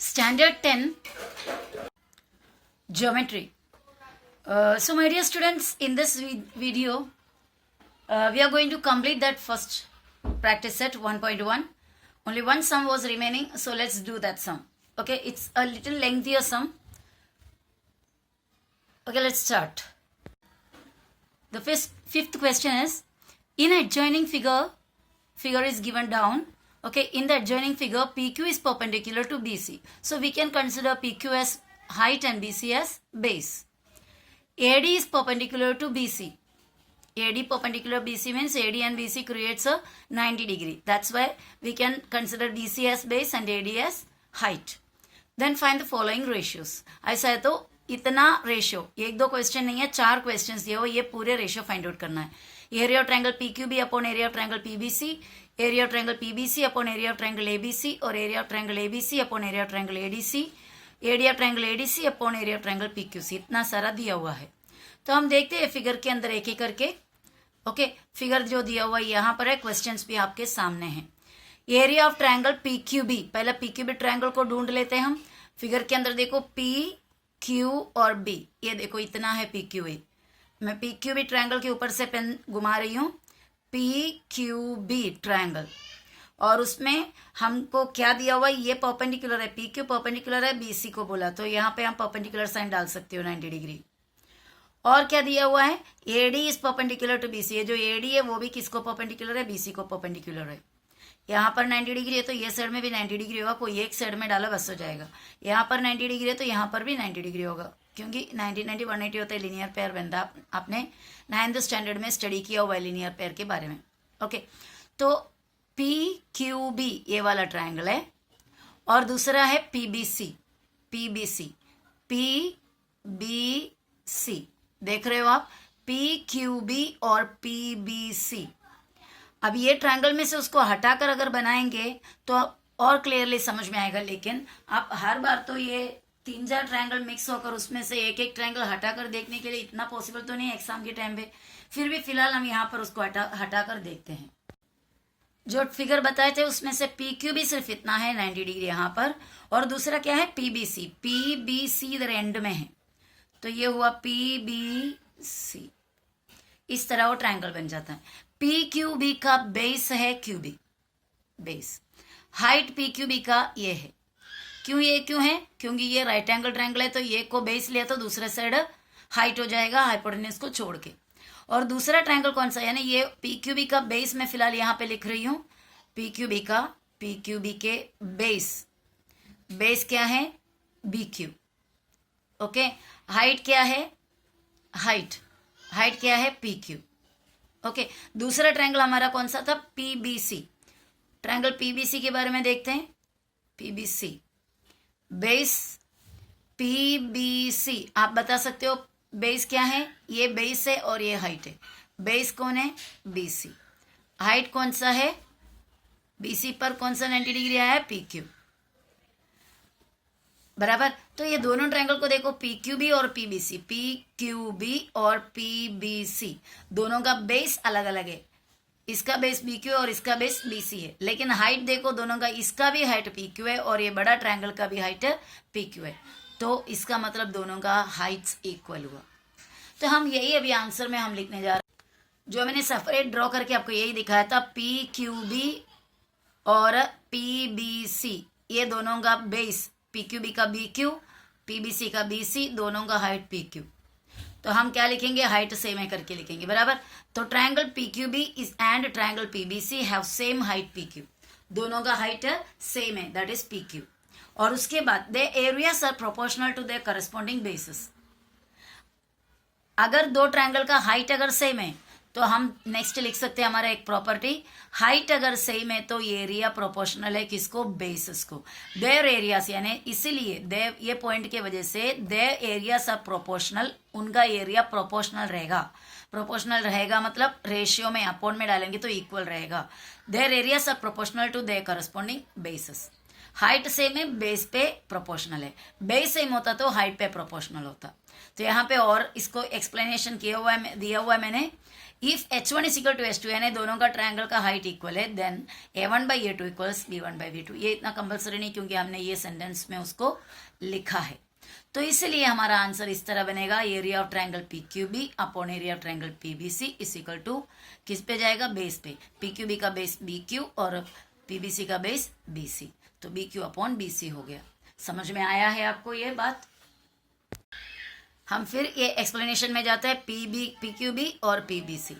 Standard 10 Geometry. So my dear students, in this video we are going to complete that first practice set 1.1. Only one sum was remaining, so let's do that sum. Okay, it's a little lengthier sum. Okay, let's start. The fifth question is, in adjoining figure is given down. Okay, in the adjoining figure, PQ is perpendicular to BC. So we can consider PQ as height and BC as base. AD is perpendicular to BC. AD perpendicular BC means AD and BC creates a 90 degree. That's why we can consider BC as base and AD as height. Then find the following ratios. ऐसा है तो इतना ratio, एक दो question नहीं है, 4 question दिए हो, ये पूरे रेशियो फाइंड आउट करना है. Area of triangle PQB upon area of triangle PBC, area of triangle PBC upon area of triangle ABC और area of triangle ABC upon area of triangle ADC, area of triangle ADC upon area of triangle PQC. इतना सारा दिया हुआ है. तो हम देखते हैं फिगर के अंदर एक एक करके. ओके, फिगर जो दिया हुआ है यहाँ पर है, क्वेश्चंस भी आपके सामने हैं. एरिया ऑफ ट्रायंगल PQB, पहले PQB ट्रायंगल को ढूंढ लेते हैं हम. फिगर के अंदर देखो PQ और B, ये देखो इतना है PQB. मैं PQB ट्रायंगल के ऊपर से पेन घुमा रही हूँ. PQB ट्रायंगल, और उसमें हमको क्या दिया हुआ है, ये परपेंडिकुलर है, PQ परपेंडिकुलर है BC को बोला, तो यहाँ पे हम परपेंडिकुलर साइन डाल सकते हो 90 डिग्री. और क्या दिया हुआ है, AD is perpendicular to BC. ये जो AD है वो भी किसको परपेंडिकुलर है, BC को परपेंडिकुलर है. यहाँ पर 90 डिग्री है तो ये साइड में भी 90 डिग्री होगा, कोई एक साइड में डाला बस हो जाएगा. यहाँ पर 90 डिग्री है तो यहाँ पर भी 90 डिग्री होगा, क्योंकि 90 90 180 होता है, लीनियर पेयर बनता है. आपने 9th स्टैंडर्ड में स्टडी किया हुआ है लीनियर पेयर के बारे में. ओके, तो PQB ये वाला ट्रायंगल है, और दूसरा है PBC. देख रहे हो आप, PQB और PBC. अब ये ट्रायंगल में से उसको हटाकर अगर बनाएंगे तो और क्लियरली समझ में आएगा. लेकिन आप हर बार तो ये 3-4 ट्रायंगल मिक्स होकर उसमें से एक एक ट्रायंगल हटाकर देखने के लिए इतना पॉसिबल तो नहीं है एग्जाम के टाइम पे. फिर भी फिलहाल हम यहाँ पर उसको हटाकर देखते हैं. जो फिगर बताए थे उसमें से PQB सिर्फ इतना है 90 डिग्री यहाँ पर, और दूसरा क्या है PBC इधर एंड में है, तो ये हुआ PBC. इस तरह वो ट्रायंगल बन जाता है. PQB का बेस है QB, बेस. हाइट PQB का ये है. क्यों है, क्योंकि ये राइट एंगल ट्रायंगल है, तो ये को बेस लिया तो दूसरे साइड हाइट हो जाएगा हाइपोटेन्यूज को छोड़ के. और दूसरा ट्रायंगल कौन सा, यानी ये PQB का बेस मैं फिलहाल यहाँ पे लिख रही हूँ. PQB के बेस क्या है, BQ. ओके, हाइट क्या है, हाइट क्या है PQ. ओके, दूसरा ट्रायंगल हमारा कौन सा था, PBC. ट्रायंगल PBC के बारे में देखते हैं. PBC बेस PBC, आप बता सकते हो बेस क्या है, ये बेस है और ये हाइट है. बेस कौन है, BC. हाइट कौन सा है, BC पर कौन सा 90 डिग्री आया है, PQ. बराबर. तो ये दोनों ट्रायंगल को देखो, PQB और PBC, दोनों का बेस अलग अलग है. इसका बेस BQ और इसका बेस BC है, लेकिन हाइट देखो दोनों का, इसका भी हाइट PQ है और ये बड़ा ट्रायंगल का भी हाइट PQ है. तो इसका मतलब दोनों का हाइट्स इक्वल हुआ. तो हम यही अभी आंसर में हम लिखने जा रहे हैं. जो मैंने सेपरेट ड्रॉ करके आपको यही दिखाया था, PQB और PBC, ये दोनों का बेस PQB का BQ, PBC का BC, दोनों का हाइट PQ. तो हम क्या लिखेंगे, हाइट सेम है करके लिखेंगे. बराबर. तो triangle PQB is and triangle PBC have same height PQ. दोनों का हाइट सेम है, दैट इज PQ. और उसके बाद they areas are proportional to their corresponding bases. अगर दो ट्रायंगल का हाइट अगर सेम है तो हम नेक्स्ट लिख सकते हैं हमारा एक प्रॉपर्टी, हाइट अगर सेम है तो एरिया प्रोपोर्शनल है किसको, बेसिस को. देयर एरियाज, यानी इसीलिए देयर, ये पॉइंट के वजह से देयर एरियाज आर प्रोपोर्शनल, उनका एरिया प्रोपोर्शनल रहेगा. प्रोपोर्शनल रहेगा मतलब रेशियो में अपॉन में डालेंगे तो इक्वल रहेगा. Their areas are proportional to their corresponding bases. Height same है, बेस पे प्रोपोर्शनल है. बेस सेम होता तो हाइट पे प्रोपोर्शनल होता. तो यहाँ पे और इसको एक्सप्लेनेशन दिया हुआ है मैंने. If H1 is equal to H2 यानी दोनों का ट्रायंगल का हाइट इक्वल है, देन A1/A2 इक्वल्स B1/B2। ये इतना कंपल्सरी नहीं क्योंकि हमने ये सेंटेंस में उसको लिखा है। तो इसलिए हमारा आंसर इस तरह बनेगा, area of triangle PQB upon area of triangle PBC is equal to किस पे जाएगा, बेस पे। PQB का बेस BQ और PBC का बेस BC, तो BQ अपॉन BC हो गया। समझ में आया है आपको ये बात? हम फिर ये एक्सप्लेनेशन में जाते हैं। PQB और PBC,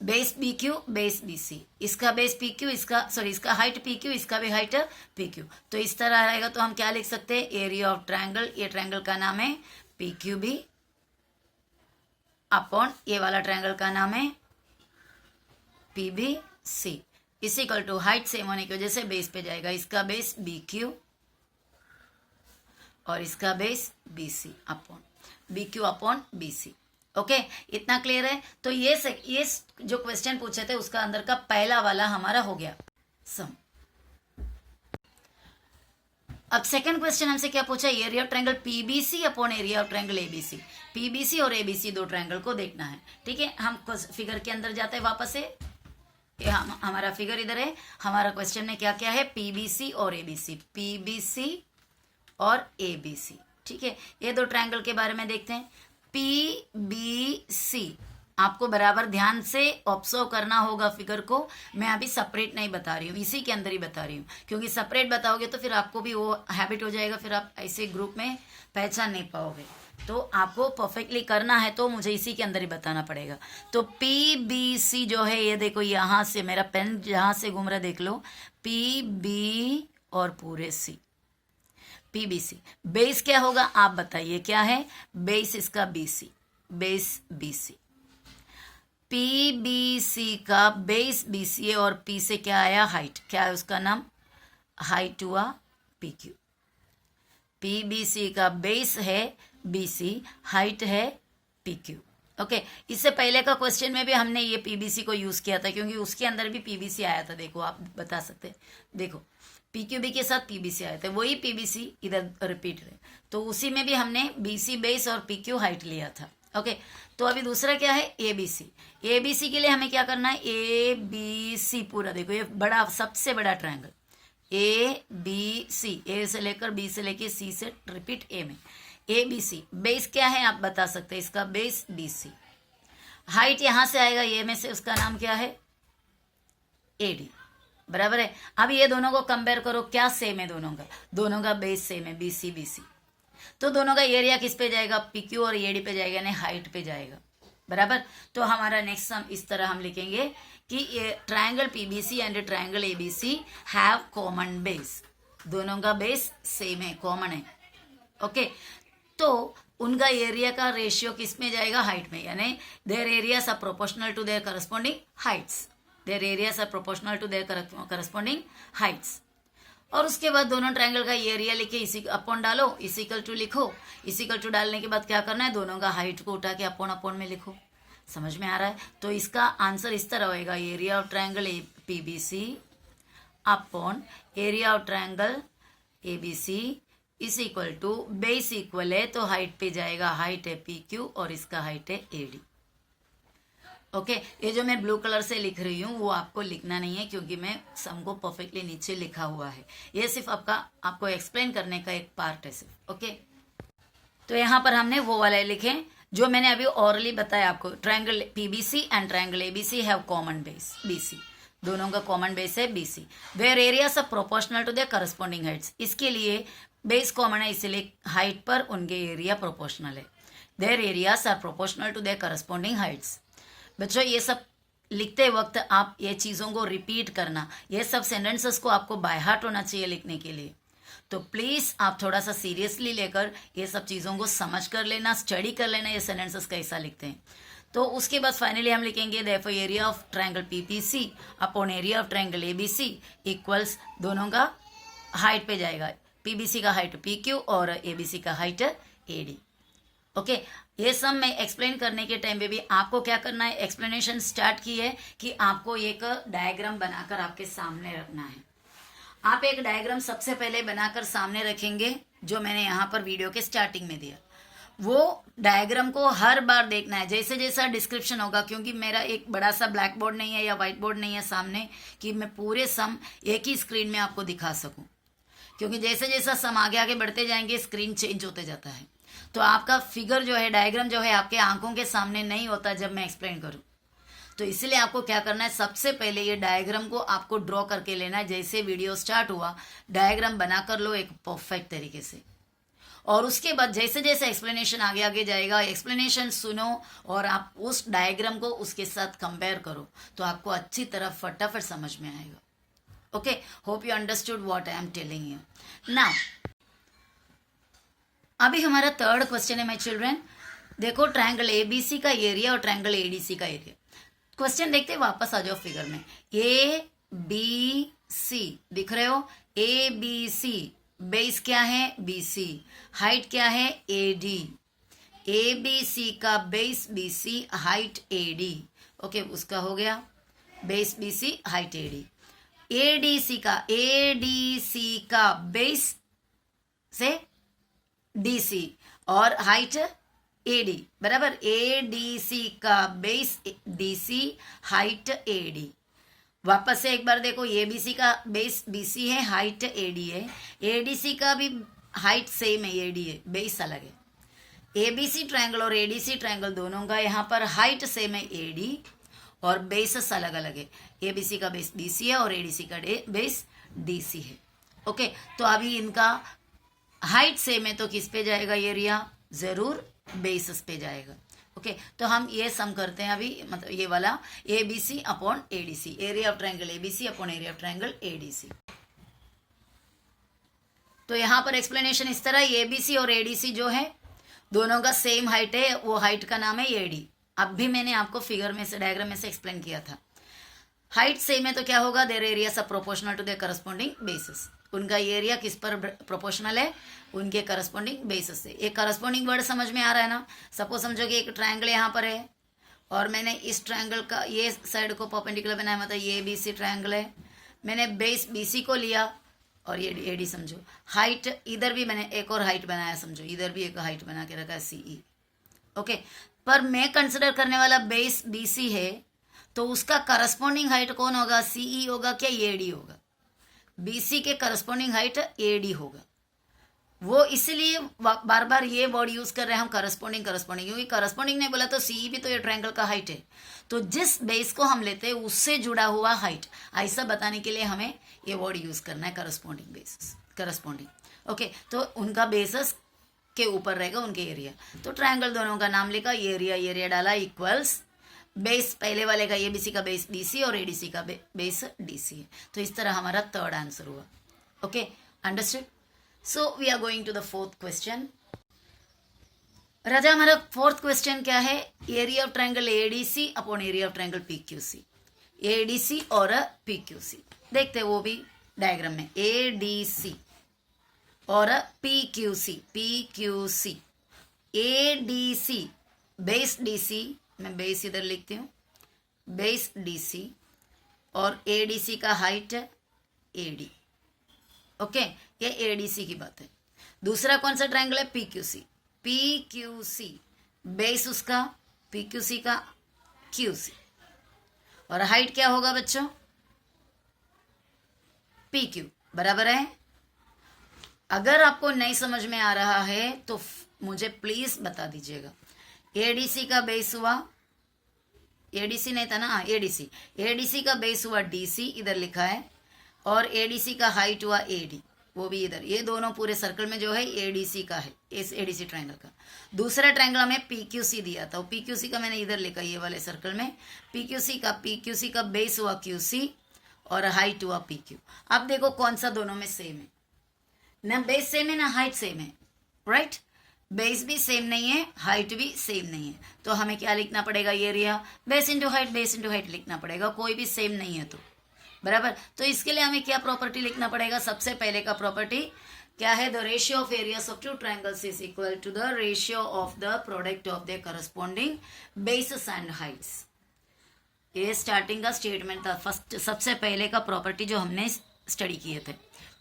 base BQ base BC, इसका बेस PQ, इसका हाइट PQ, इसका भी हाइट PQ। तो इस तरह रहेगा, तो हम क्या लिख सकते हैं, एरिया ऑफ ट्रायंगल, ये ट्रायंगल का नाम है PQB अपॉन ये वाला ट्रायंगल का नाम है PBC इस इक्वल टू हाइट सेम होने की वजह से बेस पे जाएगा, इसका बेस BQ और इसका base BQ upon BC। Okay, इतना क्लियर है? तो ये जो क्वेश्चन पूछे थे उसका अंदर का पहला वाला हमारा हो गया सम। अब सेकंड क्वेश्चन हमसे क्या पूछा, area of triangle PBC upon area of triangle ABC। PBC और ABC दो ट्रायंगल को देखना है। ठीक है, हम फिगर के अंदर जाते हैं वापस से। ये हमारा फिगर इधर है। हमारा क्वेश्चन में क्या क्या है, PBC और ABC और ABC। ठीक है, ये दो ट्रायंगल के बारे में देखते हैं। PBC आपको बराबर ध्यान से ऑब्जर्व करना होगा फिगर को। मैं अभी सेपरेट नहीं बता रही हूँ, इसी के अंदर ही बता रही हूँ, क्योंकि सेपरेट बताओगे तो फिर आपको भी वो हैबिट हो जाएगा, फिर आप ऐसे ग्रुप में पहचान नहीं पाओगे। तो आपको परफेक्टली करना है तो मुझे इसी के अंदर ही बताना पड़ेगा। तो PBC जो है, ये देखो यहाँ से मेरा पेन जहाँ से घूम रहा देख लो, PB और पूरे C। PBC बेस क्या होगा आप बताइए, क्या है बेस, इसका BC, बेस BC। PBC का बेस BC है और P से क्या आया, हाइट, क्या है उसका नाम, हाइट हुआ PQ। PBC का बेस है BC, हाइट है PQ। ओके, इससे पहले का क्वेश्चन में भी हमने ये PBC को यूज किया था, क्योंकि उसके अंदर भी PBC आया था। देखो, आप बता सकते हैं, देखो PQB के साथ PBC आए थे, वही PBC इधर रिपीट रहे, तो उसी में भी हमने BC बेस और PQ हाइट लिया था। ओके, तो अभी दूसरा क्या है, ABC। ABC के लिए हमें क्या करना है, ABC पूरा देखो, ये बड़ा सबसे बड़ा ट्रायंगल ABC, A से लेकर B से लेकर C से रिपीट A में ABC। बेस क्या है आप बता सकते हैं, इसका बेस BC। हाइट यहां से आएगा ये में से, उसका नाम क्या है AD, बराबर है। अब ये दोनों को कंपेयर करो, क्या सेम है दोनों का बेस सेम है BC। तो दोनों का एरिया किस पे जाएगा, PQ और AD पे जाएगा, यानी हाइट पे जाएगा, बराबर। तो हमारा नेक्स्ट सम इस तरह हम लिखेंगे कि triangle PBC and triangle ABC have common base, दोनों का बेस सेम है, कॉमन है। ओके, तो उनका एरिया का रेशियो किस में जाएगा, हाइट में, यानी their areas are proportional to their corresponding heights, their areas are proportional to their corresponding heights. और उसके बाद दोनों ट्रायंगल का एरिया लिखे, इसी अपॉन डालो, इक्वल टू लिखो, इक्वल टू डालने के बाद क्या करना है, दोनों का हाइट को उठा के अपॉन में लिखो। समझ में आ रहा है? तो इसका आंसर इस तरह होएगा, area of triangle PBC upon area of triangle ABC is equal to base equal है तो हाइट पे जाएगा, हाइट है PQ और इसका हाइट है AD। ओके, ये जो मैं ब्लू कलर से लिख रही हूँ वो आपको लिखना नहीं है, क्योंकि मैं सम को परफेक्टली नीचे लिखा हुआ है, ये सिर्फ आपको एक्सप्लेन करने का एक पार्ट है सिर्फ। ओके, तो यहाँ पर हमने वो वाले लिखे जो मैंने अभी ऑरली बताया आपको। Triangle PBC and triangle ABC have common base BC, दोनों का कॉमन बेस है BC। Their areas are proportional to their corresponding heights, इसके लिए बेस कॉमन है, इसलिए हाइट पर उनके एरिया प्रोपोर्शनल है। Their areas are proportional to their corresponding heights. बच्चों, ये सब लिखते वक्त आप ये चीज़ों को रिपीट करना, ये सब सेंटेंसेस को आपको बाय हार्ट होना चाहिए लिखने के लिए। तो प्लीज़ आप थोड़ा सा सीरियसली लेकर ये सब चीज़ों को समझ कर लेना, स्टडी कर लेना, ये सेंटेंसेस कैसा लिखते हैं। तो उसके बाद फाइनली हम लिखेंगे therefore area of triangle PBC upon area of triangle ABC equals, दोनों का हाइट पे जाएगा, PBC का हाइट PQ और ABC का हाइट AD। ओके, ये सब मैं एक्सप्लेन करने के टाइम पे भी आपको क्या करना है, एक्सप्लेनेशन स्टार्ट की है कि आपको एक डायग्राम बनाकर आपके सामने रखना है। आप एक डायग्राम सबसे पहले बनाकर सामने रखेंगे, जो मैंने यहाँ पर वीडियो के स्टार्टिंग में दिया। वो डायग्राम को हर बार देखना है, जैसे जैसा डिस्क्रिप्शन होगा, क्योंकि मेरा एक बड़ा सा ब्लैक बोर्ड नहीं है या व्हाइट बोर्ड नहीं है सामने कि मैं पूरे सम एक ही स्क्रीन में आपको दिखा सकूं, क्योंकि जैसे जैसा सम आगे आगे बढ़ते जाएंगे स्क्रीन चेंज होते जाता है, तो आपका फिगर जो है, डायग्राम जो है आपके आंखों के सामने नहीं होता जब मैं एक्सप्लेन करूं। तो इसलिए आपको क्या करना है, सबसे पहले ये डायग्राम को आपको ड्रॉ करके लेना है। जैसे वीडियो स्टार्ट हुआ डायग्राम बना कर लो एक परफेक्ट तरीके से, और उसके बाद जैसे जैसे एक्सप्लेनेशन आगे आगे जाएगा, एक्सप्लेनेशन सुनो और आप उस डायग्राम को उसके साथ कंपेयर करो, तो आपको अच्छी तरह फटाफट समझ में आएगा। Okay, hope you understood what I am telling you now. अभी हमारा थर्ड क्वेश्चन है माय चिल्ड्रन। देखो, ट्रायंगल एबीसी का एरिया और ट्रायंगल एडीसी का एरिया। क्वेश्चन देखते वापस आ जाओ फिगर में। ए बी सी दिख रहे हो, ए बी सी, बेस क्या है बी सी, हाइट क्या है ए डी, ए बी सी का base B C, height A D. Okay, उसका हो गया base B C, height A D. A D C का बेस से डी सी और हाइट ए डी, बराबर। ए डी सी का base D C, height A D. वापस से एक बार देखो, एबीसी का बेस बीसी है, हाइट एडी है। एडीसी का भी हाइट सेम है, एडी है, बेस अलग है। एबीसी ट्रायंगल और एडीसी ट्रायंगल दोनों का यहाँ पर हाइट सेम है एडी, और बेसेस अलग अलग है। एबीसी का बेस बीसी है और एडीसी का बेस डीसी है। ओके, तो अभी इनका हाइट सेम है, तो किस पे जाएगा एरिया? जरूर बेसिस पे जाएगा। ओके, तो हम ये सम करते हैं अभी, मतलब ये वाला ABC upon ADC, area of triangle ABC upon area of triangle ADC. तो यहां पर एक्सप्लेनेशन इस तरह, एबीसी और एडीसी जो है दोनों का सेम हाइट है, वो हाइट का नाम है एडी। अब भी मैंने आपको फिगर में से, डायग्राम में से एक्सप्लेन किया था। हाइट सेम है तो क्या होगा? देयर एरिया सब proportional to their corresponding bases. उनका एरिया किस पर प्रोपोर्शनल है? उनके करस्पॉन्डिंग बेसिस से। एक करस्पॉन्डिंग वर्ड समझ में आ रहा है ना? सपोज समझो कि एक ट्रायंगल यहाँ पर है और मैंने इस ट्रायंगल का ये साइड को परपेंडिकुलर बनाया, मतलब ये बीसी ट्रायंगल है। मैंने बेस बीसी को लिया और ये एडी समझो। हाइट इधर भी मैंने एक और हाइट बनाया, समझो इधर भी एक हाइट बना के रखा है सीई। ओके, पर मैं कंसिडर करने वाला बेस बीसी है, तो उसका करस्पॉन्डिंग हाइट कौन होगा? सीई होगा क्या एडी होगा? बीसी के करस्पॉन्डिंग हाइट एडी होगा। वो इसलिए बार बार ये वर्ड यूज कर रहे हैं हम, करस्पॉन्डिंग करस्पॉन्डिंग, क्योंकि करस्पॉन्डिंग नहीं बोला तो सीई भी तो ये ट्रायंगल का हाइट है, तो जिस बेस को हम लेते हैं उससे जुड़ा हुआ हाइट, ऐसा बताने के लिए हमें ये वर्ड यूज करना है, करस्पॉन्डिंग बेसिस, करस्पॉन्डिंग। ओके, तो उनका बेसिस के ऊपर रहेगा उनके एरिया। तो ट्रायंगल दोनों का नाम लिखा, एरिया डाला इक्वल्स बेस पहले वाले का एबीसी का बेस बीसी और एडीसी का बेस डीसी है। तो इस तरह हमारा थर्ड आंसर हुआ। Okay, understood? So we are going to the fourth question. राजा, हमारा फोर्थ क्वेश्चन क्या है? Area of triangle ADC upon area of triangle PQC. ADC और पीक्यूसी देखते हैं, वो भी डायग्राम में। एडीसी और PQC, PQC. ADC base DC, मैं बेस इधर लिखती हूँ, बेस डीसी, और एडीसी का हाइट एडी। ओके, ये एडीसी की बात है। दूसरा कौन सा ट्रायंगल है? पीक्यूसी। पीक्यूसी बेस उसका, पीक्यूसी का क्यूसी, और हाइट क्या होगा बच्चों? पीक्यू, बराबर है। अगर आपको नहीं समझ में आ रहा है तो मुझे प्लीज बता दीजिएगा। एडीसी का बेस हुआ, एडीसी नहीं था ना, एडीसी, एडीसी का बेस हुआ डीसी, इधर लिखा है, और एडीसी का हाइट हुआ एडी, वो भी इधर। ये दोनों पूरे सर्कल में जो है एडीसी का है, इस एडीसी ट्रायंगल का। दूसरा ट्रायंगल हमें पीक्यूसी दिया था, पीक्यूसी का मैंने इधर लिखा, ये वाले सर्कल में। पीक्यूसी का बेस हुआ क्यूसी और हाइट हुआ पीक्यू। अब देखो कौन सा दोनों में सेम है? ना बेस सेम है ना हाइट सेम है, राइट? बेस भी सेम नहीं है, हाइट भी सेम नहीं है, तो हमें क्या लिखना पड़ेगा? एरिया बेस इंटू हाइट लिखना पड़ेगा, कोई भी सेम नहीं है तो, बराबर। तो इसके लिए हमें क्या प्रॉपर्टी लिखना पड़ेगा? सबसे पहले का प्रॉपर्टी क्या है? The ratio of areas of two triangles is equal to the ratio of the product of the corresponding bases and heights. ये स्टार्टिंग का स्टेटमेंट था, फर्स्ट सबसे पहले का प्रॉपर्टी जो हमने स्टडी किए थे।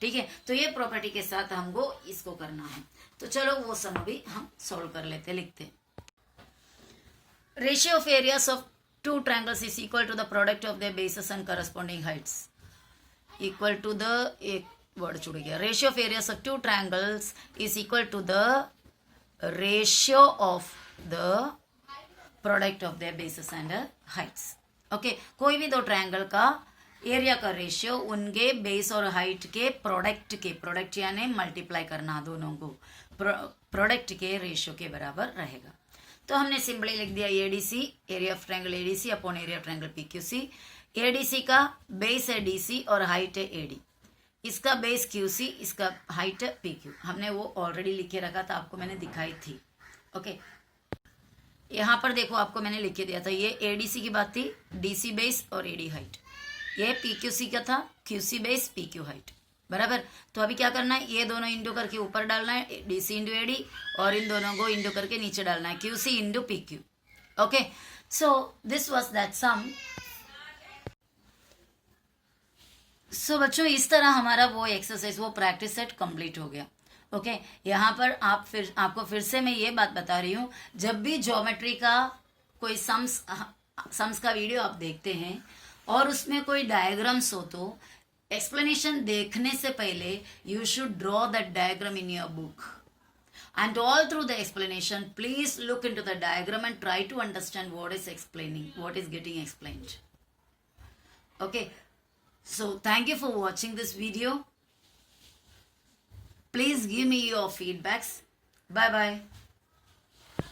ठीक है, तो ये प्रॉपर्टी के साथ हमको इसको करना है। तो चलो वो सम भी हम सॉल्व कर लेते, लिखते। Ratio of areas of two triangles is equal to the product of their bases and corresponding heights equal to the, एक वर्ड छूट गया, ratio of areas of two triangles is equal to the ratio of the product of their bases and heights. Okay, कोई भी दो triangle का area का ratio उनके base और हाइट के प्रोडक्ट यानी मल्टीप्लाई करना, दोनों को प्रोडक्ट के रेशियो के बराबर रहेगा। तो हमने सिंपली लिख दिया ADC, area of triangle ADC upon area of triangle PQC. ADC का बेस है डीसी और हाइट है एडी, इसका बेस क्यूसी, इसका हाइट है पीक्यू। हमने वो ऑलरेडी लिखे रखा था, आपको मैंने दिखाई थी। ओके, यहाँ पर देखो आपको मैंने लिख के दिया था, ये एडीसी की बात थी, डीसी बेस और एडी हाइट। ये पीक्यूसी का था, क्यूसी बेस पीक्यू हाइट, बराबर। तो अभी क्या करना है, ये दोनों इंटू करके ऊपर डालना है, डीसी इंटू एडी, और इन दोनों को इंटू करके नीचे डालना है, QC into PQ. Okay, so this was that sum. So बच्चों, इस तरह हमारा वो एक्सरसाइज, वो प्रैक्टिस सेट कंप्लीट हो गया। ओके, यहाँ पर आपको फिर से मैं ये बात बता रही हूँ, जब भी ज्योमेट्री का कोई सम्स का वीडियो आप देखते हैं और उसमें कोई डायग्राम्स हो, तो एक्सप्लेनेशन देखने से पहले you should draw that diagram in your book, and all through the explanation please look into the diagram and try to understand what is getting explained. Okay, so thank you for watching this video. Please give me your feedbacks. Bye bye.